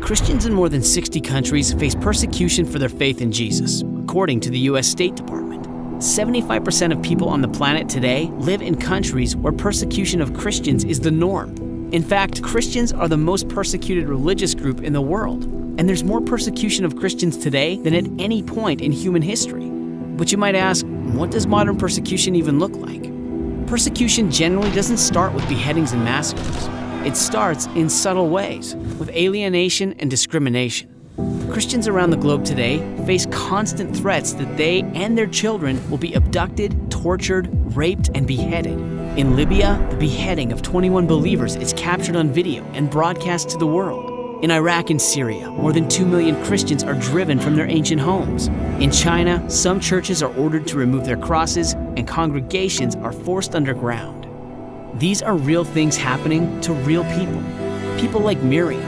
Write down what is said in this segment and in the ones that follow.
Christians in more than 60 countries face persecution for their faith in Jesus, according to the U.S. State Department. 75% of people on the planet today live in countries where persecution of Christians is the norm. In fact, Christians are the most persecuted religious group in the world, and there's more persecution of Christians today than at any point in human history. But you might ask, what does modern persecution even look like? Persecution generally doesn't start with beheadings and massacres. It starts in subtle ways, with alienation and discrimination. Christians around the globe today face constant threats that they and their children will be abducted, tortured, raped, and beheaded. In Libya, the beheading of 21 believers is captured on video and broadcast to the world. In Iraq and Syria, more than 2 million Christians are driven from their ancient homes. In China, some churches are ordered to remove their crosses and congregations are forced underground. These are real things happening to real people. People like Miriam,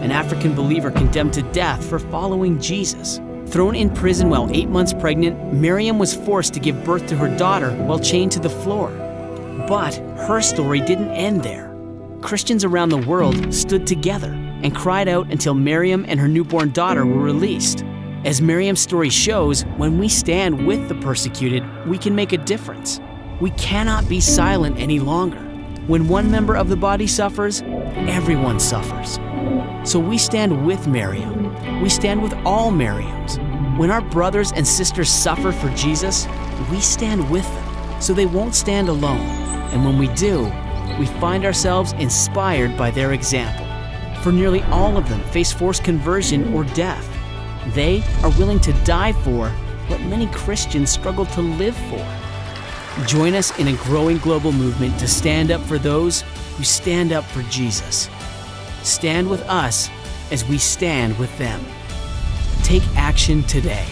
an African believer condemned to death for following Jesus. Thrown in prison while 8 months pregnant, Miriam was forced to give birth to her daughter while chained to the floor. But her story didn't end there. Christians around the world stood together and cried out until Miriam and her newborn daughter were released. As Miriam's story shows, when we stand with the persecuted, we can make a difference. We cannot be silent any longer. When one member of the body suffers, everyone suffers. So we stand with Miriam. We stand with all Miriams. When our brothers and sisters suffer for Jesus, we stand with them so they won't stand alone. And when we do, we find ourselves inspired by their example. For nearly all of them face forced conversion or death. They are willing to die for what many Christians struggle to live for. Join us in a growing global movement to stand up for those who stand up for Jesus. Stand with us as we stand with them. Take action today.